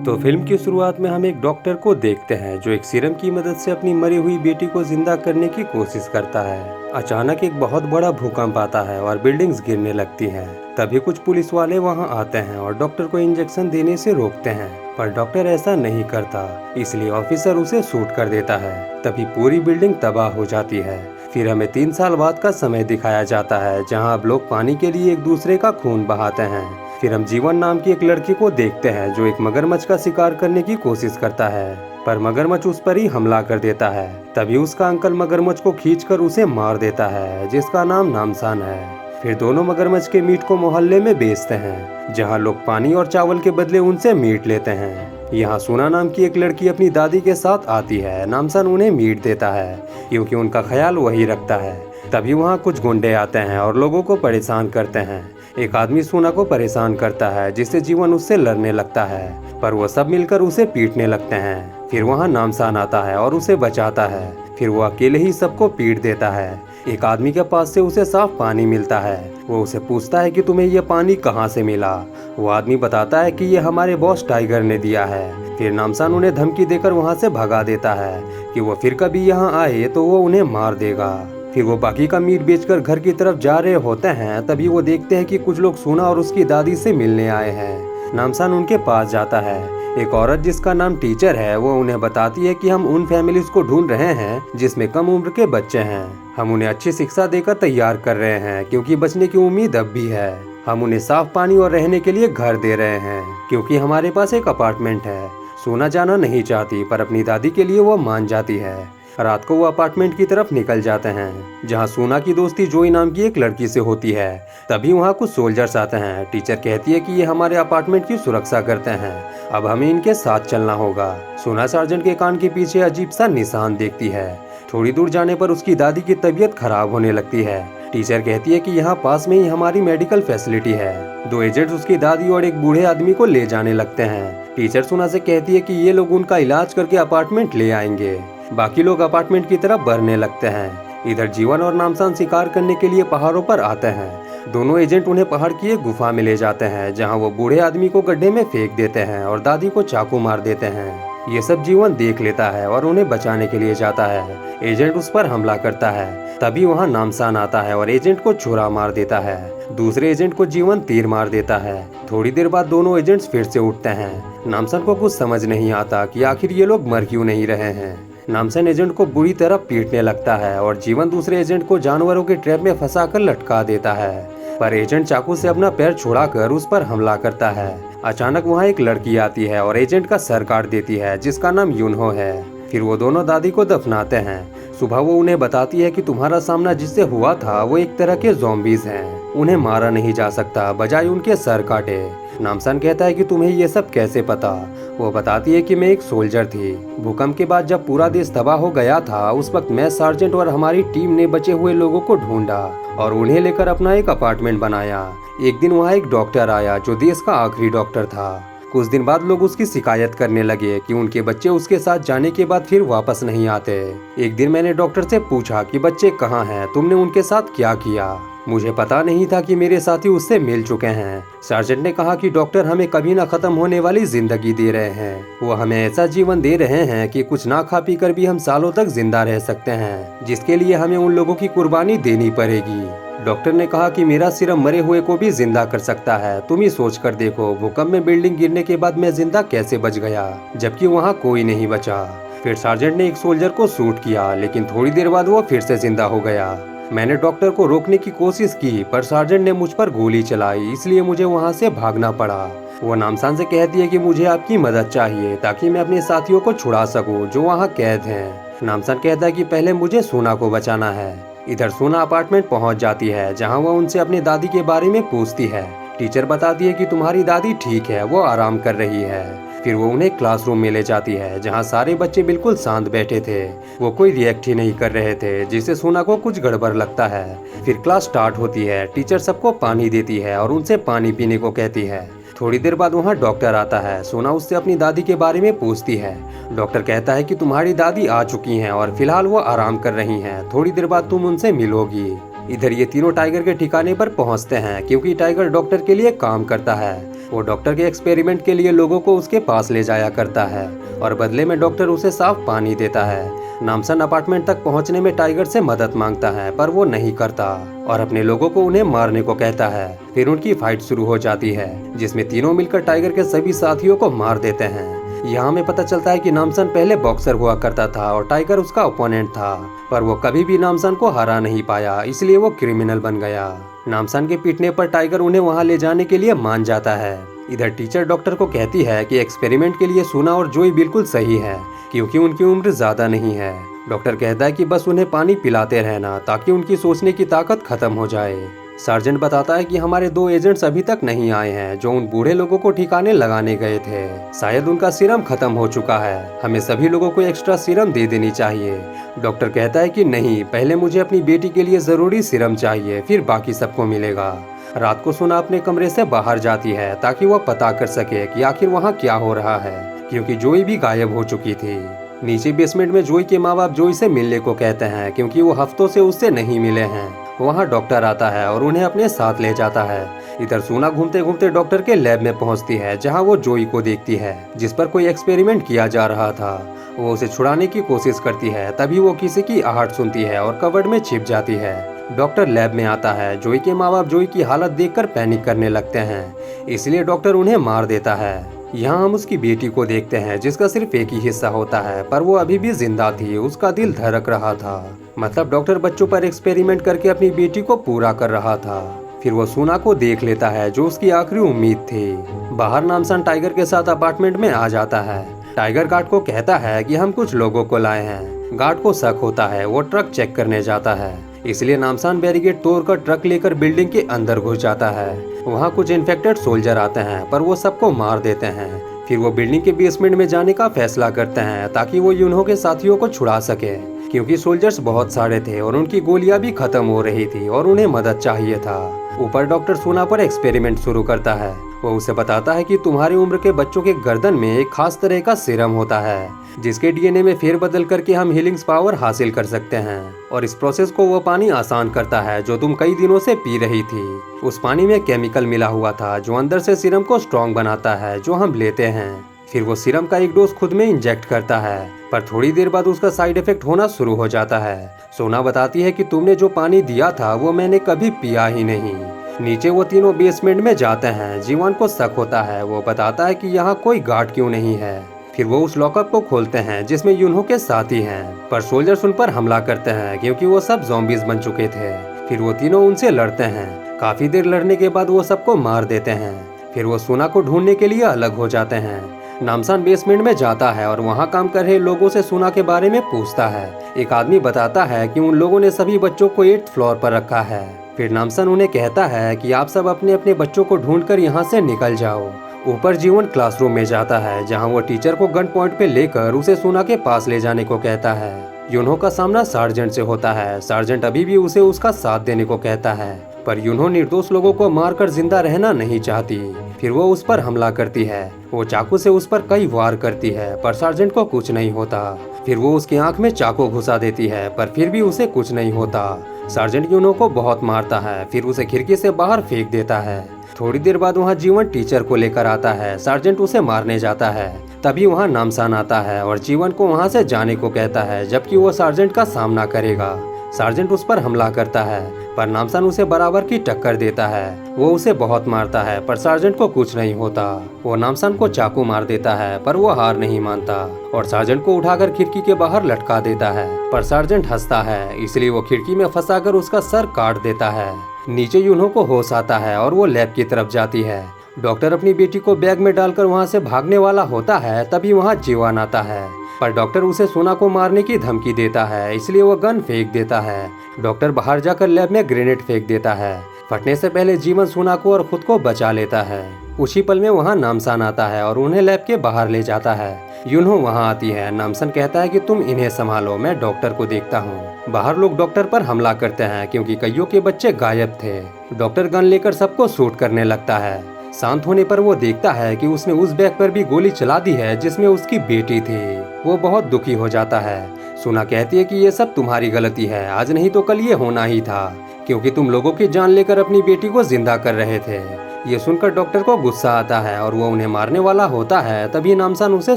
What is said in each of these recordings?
तो फिल्म की शुरुआत में हम एक डॉक्टर को देखते हैं जो एक सीरम की मदद से अपनी मरी हुई बेटी को जिंदा करने की कोशिश करता है। अचानक एक बहुत बड़ा भूकंप आता है और बिल्डिंग्स गिरने लगती हैं। तभी कुछ पुलिस वाले वहां आते हैं और डॉक्टर को इंजेक्शन देने से रोकते हैं, पर डॉक्टर ऐसा नहीं करता, इसलिए ऑफिसर उसे शूट कर देता है। तभी पूरी बिल्डिंग तबाह हो जाती है। फिर हमें 3 साल बाद का समय दिखाया जाता है, जहां अब लोग पानी के लिए एक दूसरे का खून बहाते हैं। फिर हम जीवन नाम की एक लड़की को देखते हैं जो एक मगरमच्छ का शिकार करने की कोशिश करता है, पर मगरमच्छ उस पर ही हमला कर देता है। तभी उसका अंकल मगरमच्छ को खींचकर उसे मार देता है, जिसका नाम नामसान है। फिर दोनों मगरमच्छ के मीट को मोहल्ले में बेचते हैं, जहां लोग पानी और चावल के बदले उनसे मीट लेते हैं। यहाँ सोना नाम की एक लड़की अपनी दादी के साथ आती है। नामसान उन्हें मीट देता है क्योंकि उनका ख्याल वही रखता है। तभी वहाँ कुछ गुंडे आते हैं और लोगों को परेशान करते हैं। एक आदमी सोना को परेशान करता है, जिससे जीवन उससे लड़ने लगता है, पर वो सब मिलकर उसे पीटने लगते हैं। फिर वहाँ नामसान आता है और उसे बचाता है। फिर वो अकेले ही सबको पीट देता है। एक आदमी के पास से उसे साफ पानी मिलता है। वो उसे पूछता है कि तुम्हें ये पानी कहाँ से मिला। वो आदमी बताता है कि ये हमारे बॉस टाइगर ने दिया है। फिर नामसान उन्हें धमकी देकर वहाँ से भगा देता है कि वो फिर कभी यहाँ आए तो वो उन्हें मार देगा। फिर वो बाकी का मीट बेचकर घर की तरफ जा रहे होते हैं। तभी वो देखते हैं कि कुछ लोग सोना और उसकी दादी से मिलने आए हैं। नामसान उनके पास जाता है। एक औरत जिसका नाम टीचर है, वो उन्हें बताती है कि हम उन फैमिलीज को ढूंढ रहे हैं जिसमें कम उम्र के बच्चे हैं। हम उन्हें अच्छी शिक्षा देकर तैयार कर रहे हैं क्योंकि बचने की उम्मीद अब भी है। हम उन्हें साफ पानी और रहने के लिए घर दे रहे हैं क्योंकि हमारे पास एक अपार्टमेंट है। सोना जाना नहीं चाहती, पर अपनी दादी के लिए वो मान जाती है। रात को वो अपार्टमेंट की तरफ निकल जाते हैं, जहां सोना की दोस्ती जोई नाम की एक लड़की से होती है। तभी वहां कुछ सोल्जर्स आते हैं। टीचर कहती है कि ये हमारे अपार्टमेंट की सुरक्षा करते हैं, अब हमें इनके साथ चलना होगा। सोना सार्जेंट के कान के पीछे अजीब सा निशान देखती है। थोड़ी दूर जाने पर उसकी दादी की तबीयत खराब होने लगती है। टीचर कहती है कि यहाँ पास में ही हमारी मेडिकल फैसिलिटी है। 2 एजेंट्स उसकी दादी और एक बूढ़े आदमी को ले जाने लगते हैं। टीचर सोना से कहती है कि ये लोग उनका इलाज करके अपार्टमेंट ले आएंगे। बाकी लोग अपार्टमेंट की तरफ बढ़ने लगते हैं। इधर जीवन और नामसान शिकार करने के लिए पहाड़ों पर आते हैं। दोनों एजेंट उन्हें पहाड़ की एक गुफा में ले जाते हैं, जहां वो बूढ़े आदमी को गड्ढे में फेंक देते हैं और दादी को चाकू मार देते हैं। ये सब जीवन देख लेता है और उन्हें बचाने के लिए जाता है। एजेंट उस पर हमला करता है। तभी वहाँ नामसान आता है और एजेंट को छुरा मार देता है। दूसरे एजेंट को जीवन तीर मार देता है। थोड़ी देर बाद दोनों एजेंट्स फिर से उठते हैं। नामसान को कुछ समझ नहीं आता कि आखिर ये लोग मर क्यों नहीं रहे हैं। नामसान एजेंट को बुरी तरह पीटने लगता है और जीवन दूसरे एजेंट को जानवरों के ट्रैप में फंसाकर लटका देता है, पर एजेंट चाकू से अपना पैर छुड़ाकर उस पर हमला करता है। अचानक वहाँ एक लड़की आती है और एजेंट का सर काट देती है, जिसका नाम यूनहो है। फिर वो दोनों दादी को दफनाते हैं। सुबह वो उन्हें बताती है कि तुम्हारा सामना जिससे हुआ था वो एक तरह के ज़ॉम्बीज़ हैं, उन्हें मारा नहीं जा सकता, बजाय उनके सर काटे। नामसान कहता है कि तुम्हें ये सब कैसे पता। वो बताती है कि मैं एक सोल्जर थी। भूकंप के बाद जब पूरा देश तबाह हो गया था, उस वक्त मैं, सार्जेंट और हमारी टीम ने बचे हुए लोगों को ढूंढा और उन्हें लेकर अपना एक अपार्टमेंट बनाया। एक दिन वहाँ एक डॉक्टर आया जो देश का आखिरी डॉक्टर था। कुछ दिन बाद लोग उसकी शिकायत करने लगे कि उनके बच्चे उसके साथ जाने के बाद फिर वापस नहीं आते। एक दिन मैंने डॉक्टर से पूछा कि बच्चे कहाँ हैं, तुमने उनके साथ क्या किया। मुझे पता नहीं था कि मेरे साथी उससे मिल चुके हैं। सार्जेंट ने कहा कि डॉक्टर हमें कभी ना खत्म होने वाली जिंदगी दे रहे हैं। वो हमें ऐसा जीवन दे रहे हैं कि कुछ ना खा पी कर भी हम सालों तक जिंदा रह सकते हैं, जिसके लिए हमें उन लोगों की कुर्बानी देनी पड़ेगी। डॉक्टर ने कहा कि मेरा सिरम मरे हुए को भी जिंदा कर सकता है। तुम ही सोच कर देखो, भूकंप में बिल्डिंग गिरने के बाद मैं जिंदा कैसे बच गया, जबकि वहाँ कोई नहीं बचा। फिर सार्जेंट ने एक सोल्जर को शूट किया, लेकिन थोड़ी देर बाद वो फिर से जिंदा हो गया। मैंने डॉक्टर को रोकने की कोशिश की, पर सार्जेंट ने मुझ पर गोली चलाई, इसलिए मुझे वहाँ से भागना पड़ा। वो नामसान से कहती है कि मुझे आपकी मदद चाहिए ताकि मैं अपने साथियों को छुड़ा सकूं जो वहाँ कैद हैं। नामसान कहता है कि पहले मुझे सोना को बचाना है। इधर सोना अपार्टमेंट पहुँच जाती है, जहाँ वह उनसे अपनी दादी के बारे में पूछती है। टीचर बताती है कि तुम्हारी दादी ठीक है, वो आराम कर रही है। फिर वो उन्हें क्लासरूम में ले जाती है, जहाँ सारे बच्चे बिल्कुल शांत बैठे थे। वो कोई रिएक्ट ही नहीं कर रहे थे, जिससे सोना को कुछ गड़बड़ लगता है। फिर क्लास स्टार्ट होती है। टीचर सबको पानी देती है और उनसे पानी पीने को कहती है। थोड़ी देर बाद वहाँ डॉक्टर आता है। सोना उससे अपनी दादी के बारे में पूछती है। डॉक्टर कहता है कि तुम्हारी दादी आ चुकी हैं और फिलहाल वो आराम कर रही हैं। थोड़ी देर बाद तुम उनसे मिलोगी। इधर ये तीनों टाइगर के ठिकाने पर पहुंचते हैं, क्योंकि टाइगर डॉक्टर के लिए काम करता है। वो डॉक्टर के एक्सपेरिमेंट के लिए लोगों को उसके पास ले जाया करता है और बदले में डॉक्टर उसे साफ पानी देता है। नामसन अपार्टमेंट तक पहुंचने में टाइगर से मदद मांगता है पर वो नहीं करता और अपने लोगों को उन्हें मारने को कहता है। फिर उनकी फाइट शुरू हो जाती है जिसमें तीनों मिलकर टाइगर के सभी साथियों को मार देते हैं। यहाँ हमें पता चलता है कि नामसन पहले बॉक्सर हुआ करता था और टाइगर उसका ओपोनेंट था, पर वो कभी भी नामसन को हरा नहीं पाया, इसलिए वो क्रिमिनल बन गया। नामसन के पीटने पर टाइगर उन्हें वहाँ ले जाने के लिए मान जाता है। इधर टीचर डॉक्टर को कहती है कि एक्सपेरिमेंट के लिए सुना और जोई बिल्कुल सही है क्योंकि उनकी उम्र ज्यादा नहीं है। डॉक्टर कहता है कि बस उन्हें पानी पिलाते रहना ताकि उनकी सोचने की ताकत खत्म हो जाए। सार्जेंट बताता है कि हमारे 2 एजेंट्स अभी तक नहीं आए हैं जो उन बूढ़े लोगों को ठिकाने लगाने गए थे। शायद उनका सीरम खत्म हो चुका है, हमें सभी लोगों को एक्स्ट्रा सीरम दे देनी चाहिए। डॉक्टर कहता है कि नहीं, पहले मुझे अपनी बेटी के लिए जरूरी सीरम चाहिए, फिर बाकी सबको मिलेगा। रात को सुना अपने कमरे से बाहर जाती है ताकि वह पता कर सके कि आखिर वहाँ क्या हो रहा है, क्योंकि जोई भी गायब हो चुकी थी। नीचे बेसमेंट में जोई के माँ बाप जोई से मिलने को कहते हैं क्योंकि वो हफ्तों से उससे नहीं मिले हैं। वहाँ डॉक्टर आता है और उन्हें अपने साथ ले जाता है। इधर सुना घूमते घूमते डॉक्टर के लैब में पहुँचती है जहाँ वो जोई को देखती है जिस पर कोई एक्सपेरिमेंट किया जा रहा था। वो उसे छुड़ाने की कोशिश करती है, तभी वो किसी की आहट सुनती है और कबर्ड में छिप जाती है। डॉक्टर लैब में आता है। जोई के माँ बाप जोई की हालत देखकर पैनिक करने लगते हैं, इसलिए डॉक्टर उन्हें मार देता है। यहाँ हम उसकी बेटी को देखते हैं जिसका सिर्फ एक ही हिस्सा होता है, पर वो अभी भी जिंदा थी, उसका दिल धड़क रहा था। मतलब डॉक्टर बच्चों पर एक्सपेरिमेंट करके अपनी बेटी को पूरा कर रहा था। फिर वो सुना को देख लेता है जो उसकी आखिरी उम्मीद थी। बाहर नामसन टाइगर के साथ अपार्टमेंट में आ जाता है। टाइगर गार्ड को कहता है कि हम कुछ लोगों को लाए हैं। गार्ड को शक होता है, वो ट्रक चेक करने जाता है, इसलिए नामसान बैरिकेड तोड़कर ट्रक लेकर बिल्डिंग के अंदर घुस जाता है। वहाँ कुछ इन्फेक्टेड सोल्जर आते हैं पर वो सबको मार देते हैं। फिर वो बिल्डिंग के बेसमेंट में जाने का फैसला करते हैं ताकि वो यूनहो के साथियों को छुड़ा सके, क्योंकि सोल्जर्स बहुत सारे थे और उनकी गोलियां भी खत्म हो रही थी और उन्हें मदद चाहिए था। ऊपर डॉक्टर सुना पर एक्सपेरिमेंट शुरू करता है। वो उसे बताता है कि तुम्हारी उम्र के बच्चों के गर्दन में एक खास तरह का सीरम होता है जिसके डीएनए में फेरबदल करके हम हीलिंग्स पावर हासिल कर सकते हैं, और इस प्रोसेस को वो पानी आसान करता है जो तुम कई दिनों से पी रही थी। उस पानी में केमिकल मिला हुआ था जो अंदर से सीरम को स्ट्रॉन्ग बनाता है जो हम लेते हैं। फिर वो सीरम का एक डोज खुद में इंजेक्ट करता है, पर थोड़ी देर बाद उसका साइड इफेक्ट होना शुरू हो जाता है। सोना बताती है कि तुमने जो पानी दिया था वो मैंने कभी पिया ही नहीं। नीचे वो तीनों बेसमेंट में जाते हैं। जीवन को शक होता है, वो बताता है कि यहाँ कोई गार्ड क्यों नहीं है। फिर वो उस लॉकअप को खोलते हैं जिसमें यूनहो के साथी हैं, पर सोल्जर्स उन पर हमला करते हैं क्योंकि वो सब ज़ॉम्बीज बन चुके थे। फिर वो तीनों उनसे लड़ते हैं। काफी देर लड़ने के बाद वो सबको मार देते हैं। फिर वो सुना को ढूंढने के लिए अलग हो जाते हैं। नामसान बेसमेंट में जाता है और वहाँ काम कर रहे लोगों से सुना के बारे में पूछता है। एक आदमी बताता है कि उन लोगों ने सभी बच्चों को 8th फ्लोर पर रखा है। फिर नामसन उन्हें कहता है कि आप सब अपने अपने बच्चों को ढूंढकर यहाँ से निकल जाओ। ऊपर जीवन क्लासरूम में जाता है जहाँ वो टीचर को गन पॉइंट पे लेकर उसे सुना के पास ले जाने को कहता है। यूनहो का सामना सार्जेंट से होता है। सार्जेंट अभी भी उसे उसका साथ देने को कहता है, पर यूनहो निर्दोष लोगों को मारकर जिंदा रहना नहीं चाहती। फिर वो उस पर हमला करती है। वो चाकू से उस पर कई वार करती है पर सार्जेंट को कुछ नहीं होता। फिर वो उसकी आंख में चाकू घुसा देती है पर फिर भी उसे कुछ नहीं होता। सार्जेंट यूनहो को बहुत मारता है, फिर उसे खिड़की से बाहर फेंक देता है। थोड़ी देर बाद वहाँ जीवन टीचर को लेकर आता है। सार्जेंट उसे मारने जाता है, तभी वहाँ नामसान आता है और जीवन को वहाँ से जाने को कहता है, जबकि वो सार्जेंट का सामना करेगा। सार्जेंट उस पर हमला करता है पर नामसान उसे बराबर की टक्कर देता है। वो उसे बहुत मारता है पर सार्जेंट को कुछ नहीं होता। वो नामसान को चाकू मार देता है पर वो हार नहीं मानता और सार्जेंट को उठाकर खिड़की के बाहर लटका देता है, पर सार्जेंट हंसता है, इसलिए वो खिड़की में फंसाकर उसका सर काट देता है। नीचे यूनहो को होश आता है और वो लैब की तरफ जाती है। डॉक्टर अपनी बेटी को बैग में डालकर वहाँ से भागने वाला होता है, तभी वहाँ जीवन आता है, पर डॉक्टर उसे सोना को मारने की धमकी देता है, इसलिए वो गन फेंक देता है। डॉक्टर बाहर जाकर लैब में ग्रेनेड फेंक देता है। फटने से पहले जीवन सोना को और खुद को बचा लेता है। उसी पल में वहाँ नामसान आता है और उन्हें लैब के बाहर ले जाता है। यूनहो वहाँ आती है। नामसान कहता है कि तुम इन्हें संभालो, मैं डॉक्टर को देखता हूँ। बाहर लोग डॉक्टर पर हमला करते हैं क्योंकि कईयों के बच्चे गायब थे। डॉक्टर गन लेकर सबको शूट करने लगता है। शांत होने पर वो देखता है कि उसने उस बैग पर भी गोली चला दी है जिसमें उसकी बेटी थी। वो बहुत दुखी हो जाता है। सुना कहती है कि ये सब तुम्हारी गलती है, आज नहीं तो कल ये होना ही था, क्योंकि तुम लोगों की जान लेकर अपनी बेटी को जिंदा कर रहे थे। ये सुनकर डॉक्टर को गुस्सा आता है और वो उन्हें मारने वाला होता है। तभी नामसान उसे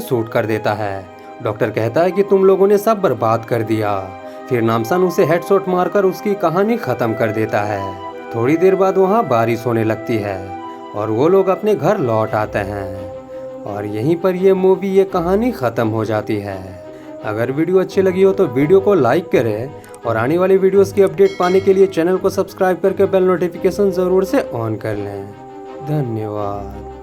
शूट कर देता है। डॉक्टर कहता है कि तुम लोगों ने सब बर्बाद कर दिया। फिर नामसान उसे हेडशॉट मारकर उसकी कहानी खत्म कर देता है। थोड़ी देर बाद वहाँ बारिश होने लगती है और वो लोग अपने घर लौट आते हैं और यहीं पर ये मूवी, ये कहानी ख़त्म हो जाती है। अगर वीडियो अच्छी लगी हो तो वीडियो को लाइक करें और आने वाली वीडियोस की अपडेट पाने के लिए चैनल को सब्सक्राइब करके बेल नोटिफिकेशन ज़रूर से ऑन कर लें। धन्यवाद।